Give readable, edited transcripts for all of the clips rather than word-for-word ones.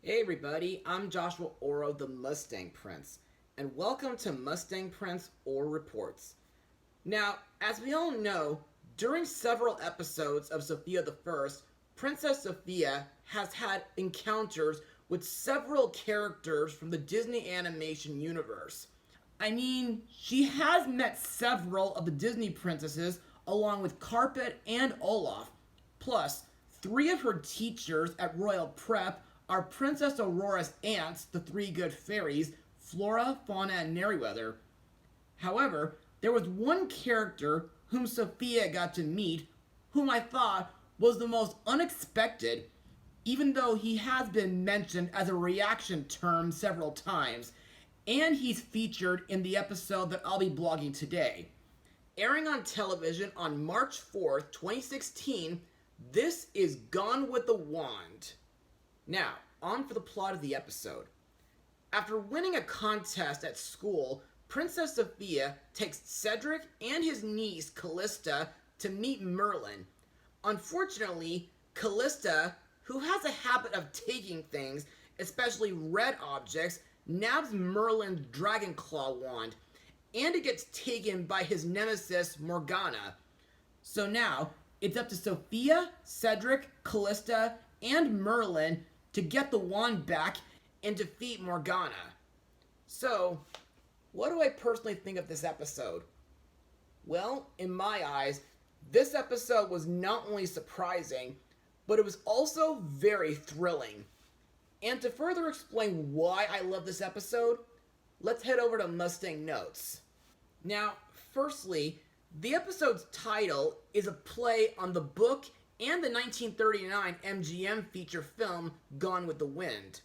Hey everybody, I'm Joshua Orro, the Mustang Prince, and welcome to Mustang Prince or Reports. Now, as we all know, during several episodes of Sofia the First, Princess Sofia has had encounters with several characters from the Disney animation universe. I mean, she has met several of the Disney princesses along with Carpet and Olaf. Plus, three of her teachers at Royal Prep are Princess Aurora's aunts, the three good fairies, Flora, Fauna, and Merryweather. However, there was one character whom Sofia got to meet whom I thought was the most unexpected, even though he has been mentioned as a reaction term several times, and he's featured in the episode that I'll be blogging today. Airing on television on March 4th, 2016, this is Gone with the Wand. Now, on for the plot of the episode. After winning a contest at school, Princess Sofia takes Cedric and his niece Kalista to meet Merlin. Unfortunately, Kalista, who has a habit of taking things, especially red objects, nabs Merlin's Dragonclaw wand, and it gets taken by his nemesis Morgana. So now, it's up to Sofia, Cedric, Kalista, and Merlin to get the wand back and defeat Morgana. So, what do I personally think of this episode? Well, in my eyes, this episode was not only surprising, but it was also very thrilling. And to further explain why I love this episode, let's head over to Mustang Notes. Now, firstly, the episode's title is a play on the book and the 1939 MGM feature film Gone with the Wind.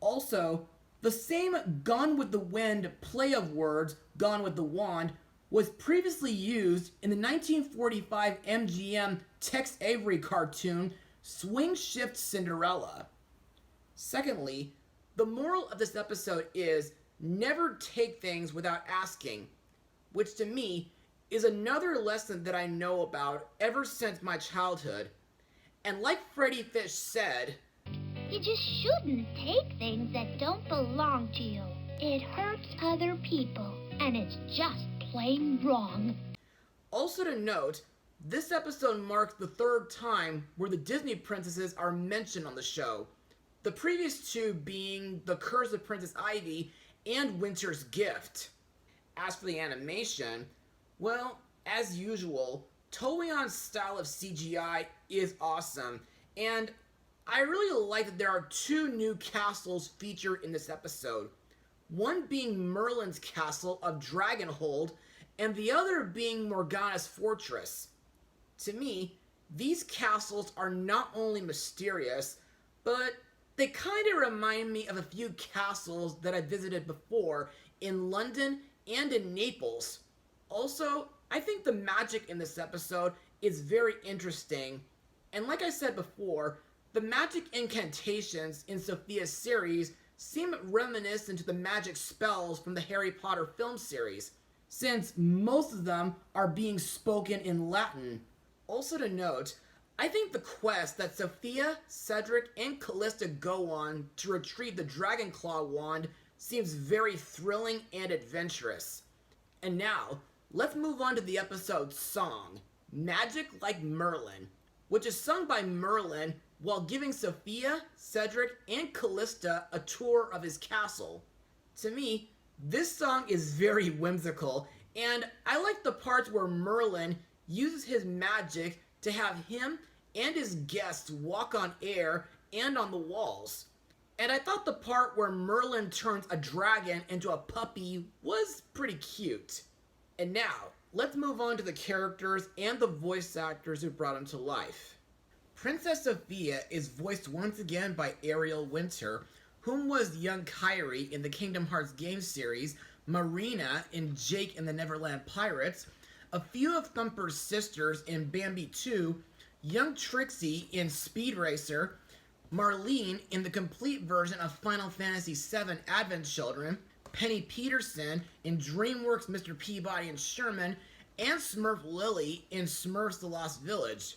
Also, the same Gone with the Wind play of words, Gone with the Wand, was previously used in the 1945 MGM Tex Avery cartoon Swing Shift Cinderella. Secondly, the moral of this episode is never take things without asking, which to me is another lesson that I know about ever since my childhood. And like Freddie Fish said, you just shouldn't take things that don't belong to you. It hurts other people, and it's just plain wrong. Also to note, this episode marks the third time where the Disney princesses are mentioned on the show. The previous two being The Curse of Princess Ivy and Winter's Gift. As for the animation, well, as usual, Toei On's style of CGI is awesome, and I really like that there are two new castles featured in this episode. One being Merlin's castle of Dragonhold, and the other being Morgana's fortress. To me, these castles are not only mysterious, but they kind of remind me of a few castles that I visited before in London and in Naples. Also, I think the magic in this episode is very interesting. And like I said before, the magic incantations in Sofia's series seem reminiscent to the magic spells from the Harry Potter film series, since most of them are being spoken in Latin. Also to note, I think the quest that Sofia, Cedric, and Kalista go on to retrieve the Dragonclaw wand seems very thrilling and adventurous. And now, let's move on to the episode's song, Magic Like Merlin, which is sung by Merlin while giving Sofia, Cedric, and Kalista a tour of his castle. To me, this song is very whimsical, and I like the parts where Merlin uses his magic to have him and his guests walk on air and on the walls. And I thought the part where Merlin turns a dragon into a puppy was pretty cute. And now, let's move on to the characters and the voice actors who brought him to life. Princess Sofia is voiced once again by Ariel Winter, whom was young Kairi in the Kingdom Hearts game series, Marina in Jake and the Neverland Pirates, a few of Thumper's sisters in Bambi 2, young Trixie in Speed Racer, Marlene in the complete version of Final Fantasy VII Advent Children, Penny Peterson in DreamWorks' Mr. Peabody and Sherman, and Smurf Lily in Smurfs: The Lost Village.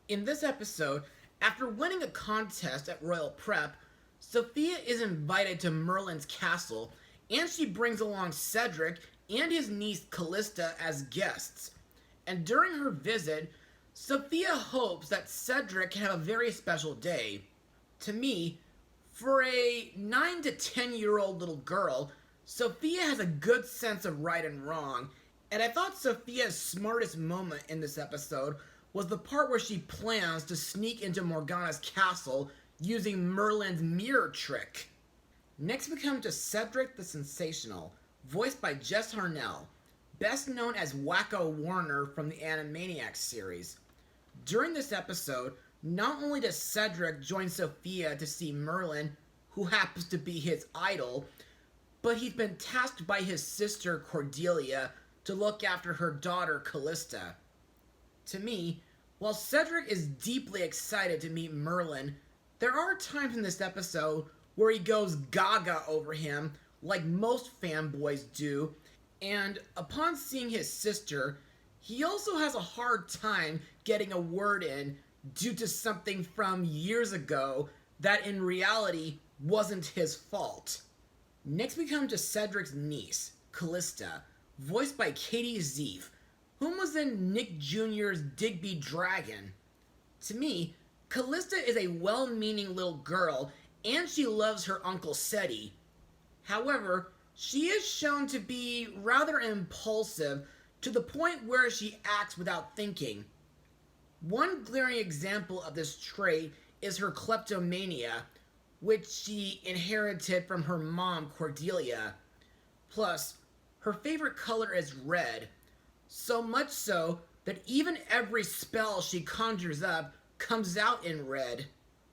In this episode, after winning a contest at Royal Prep, Sofia is invited to Merlin's castle, and she brings along Cedric and his niece Kalista as guests. And during her visit, Sofia hopes that Cedric can have a very special day. To me, for a 9 to 10-year-old little girl, Sofia has a good sense of right and wrong, and I thought Sofia's smartest moment in this episode was the part where she plans to sneak into Morgana's castle using Merlin's mirror trick. Next we come to Cedric the Sensational, voiced by Jess Harnell, best known as Wacko Warner from the Animaniacs series. During this episode, not only does Cedric join Sofia to see Merlin, who happens to be his idol, but he's been tasked by his sister Cordelia to look after her daughter Kalista. To me, while Cedric is deeply excited to meet Merlin, there are times in this episode where he goes gaga over him, like most fanboys do, and upon seeing his sister, he also has a hard time getting a word in due to something from years ago that in reality wasn't his fault. Next we come to Cedric's niece, Kalista, voiced by Katie Zeef, whom was in Nick Jr.'s Digby Dragon. To me, Kalista is a well-meaning little girl, and she loves her Uncle Seti. However, she is shown to be rather impulsive to the point where she acts without thinking. One glaring example of this trait is her kleptomania, which she inherited from her mom, Cordelia. Plus, her favorite color is red, so much so that even every spell she conjures up comes out in red.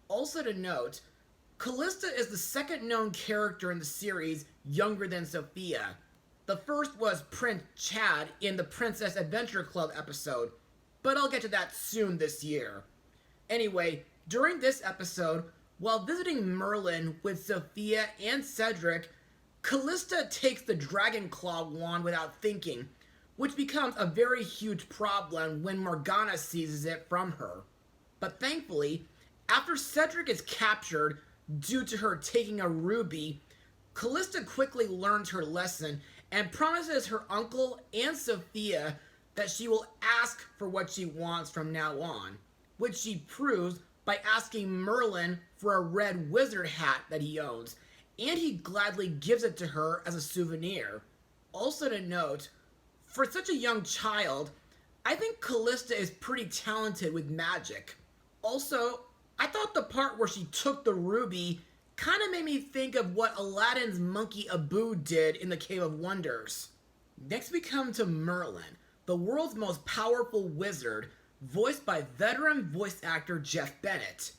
Also to note, Kalista is the second known character in the series younger than Sofia. The first was Prince Chad in the Princess Adventure Club episode, but I'll get to that soon this year. Anyway, during this episode, while visiting Merlin with Sofia and Cedric, Kalista takes the Dragonclaw wand without thinking, which becomes a very huge problem when Morgana seizes it from her. But thankfully, after Cedric is captured due to her taking a ruby, Kalista quickly learns her lesson and promises her uncle and Sofia that she will ask for what she wants from now on, which she proves by asking Merlin for a red wizard hat that he owns, and he gladly gives it to her as a souvenir. Also to note, for such a young child, I think Kalista is pretty talented with magic. Also, I thought the part where she took the ruby kind of made me think of what Aladdin's monkey Abu did in the Cave of Wonders. Next we come to Merlin, the world's most powerful wizard, voiced by veteran voice actor Jeff Bennett.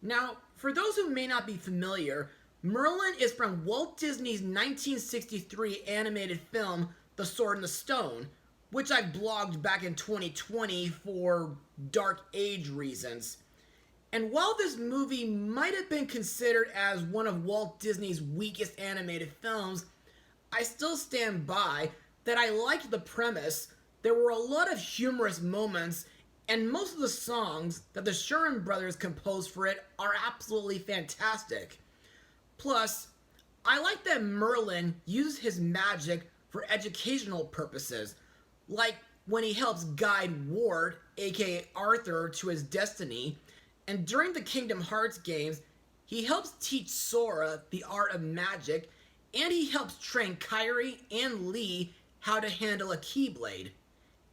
Now, for those who may not be familiar, Merlin is from Walt Disney's 1963 animated film, The Sword and the Stone, which I blogged back in 2020 for dark age reasons. And while this movie might have been considered as one of Walt Disney's weakest animated films, I still stand by that I liked the premise. There were a lot of humorous moments, and most of the songs that the Sherman brothers composed for it are absolutely fantastic. Plus, I like that Merlin uses his magic for educational purposes, like when he helps guide Ward, aka Arthur, to his destiny, and during the Kingdom Hearts games, he helps teach Sora the art of magic, and he helps train Kairi and Lee how to handle a Keyblade.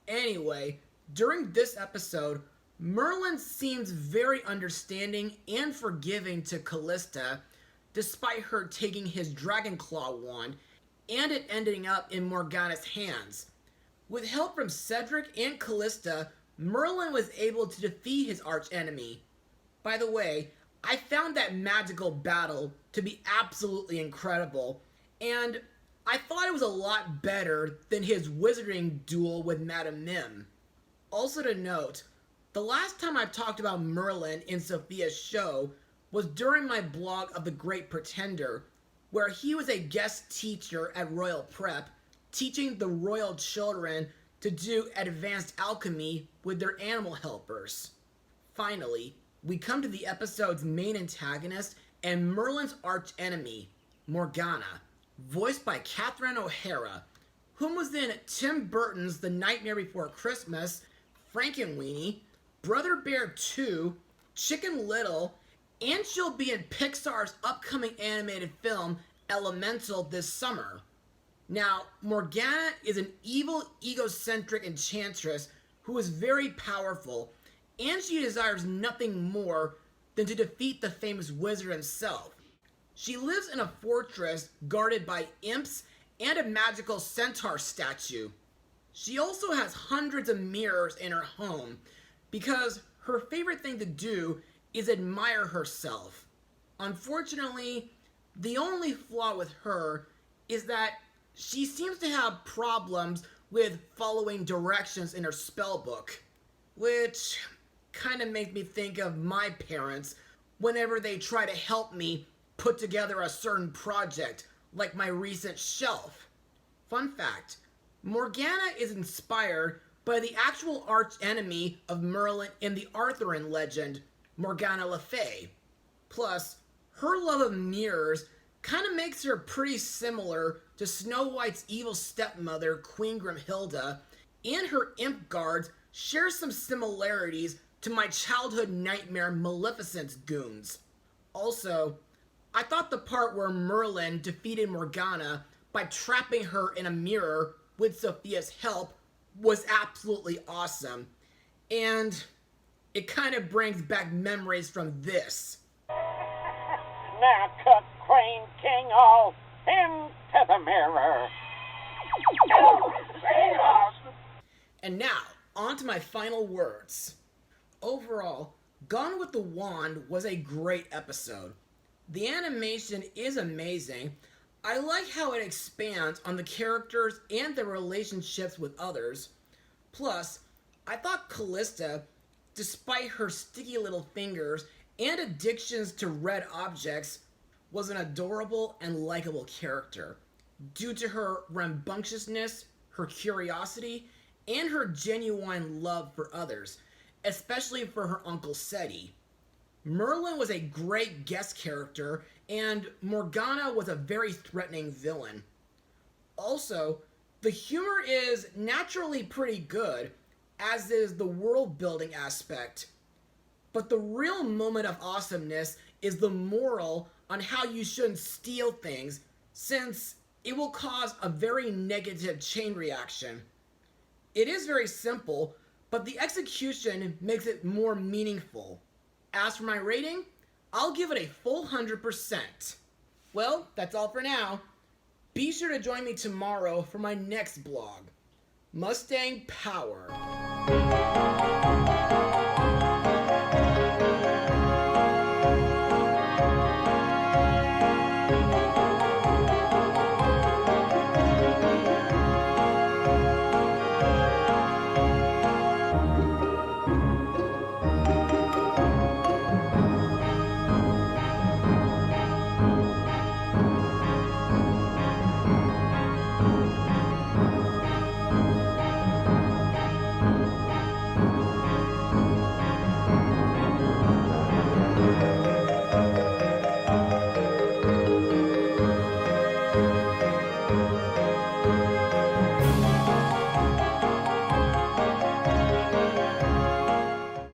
Anyway, during this episode, Merlin seems very understanding and forgiving to Kalista, despite her taking his Dragonclaw wand and it ending up in Morgana's hands. With help from Cedric and Kalista, Merlin was able to defeat his archenemy. By the way, I found that magical battle to be absolutely incredible, and I thought it was a lot better than his wizarding duel with Madame Mim. Also to note, the last time I talked about Merlin in Sofia's show was during my blog of The Great Pretender, where he was a guest teacher at Royal Prep, teaching the royal children to do advanced alchemy with their animal helpers. Finally, we come to the episode's main antagonist and Merlin's archenemy, Morgana, voiced by Catherine O'Hara, whom was in Tim Burton's The Nightmare Before Christmas, Frankenweenie, Brother Bear 2, Chicken Little, and she'll be in Pixar's upcoming animated film, Elemental, this summer. Now, Morgana is an evil, egocentric enchantress who is very powerful, and she desires nothing more than to defeat the famous wizard himself. She lives in a fortress guarded by imps and a magical centaur statue. She also has hundreds of mirrors in her home because her favorite thing to do is admire herself. Unfortunately, the only flaw with her is that she seems to have problems with following directions in her spell book, which kind of makes me think of my parents whenever they try to help me put together a certain project, like my recent shelf. Fun fact, Morgana is inspired by the actual archenemy of Merlin in the Arthurian legend, Morgana Le Fay. Plus, her love of mirrors kind of makes her pretty similar to Snow White's evil stepmother, Queen Grimhilda, and her imp guards share some similarities to my childhood nightmare Maleficent's goons. Also, I thought the part where Merlin defeated Morgana by trapping her in a mirror with Sofia's help was absolutely awesome. And it kind of brings back memories from this. Now cut Queen King all into the mirror. And now, on to my final words. Overall, Gone with the Wand was a great episode. The animation is amazing. I like how it expands on the characters and their relationships with others. Plus, I thought Kalista, despite her sticky little fingers and addictions to red objects, was an adorable and likable character due to her rambunctiousness, her curiosity, and her genuine love for others, especially for her Uncle Seti. Merlin was a great guest character, and Morgana was a very threatening villain. Also, the humor is naturally pretty good, as is the world-building aspect. But the real moment of awesomeness is the moral on how you shouldn't steal things, since it will cause a very negative chain reaction. It is very simple, but the execution makes it more meaningful. As for my rating, I'll give it a full 100%. Well, that's all for now. Be sure to join me tomorrow for my next blog, Mustang Power.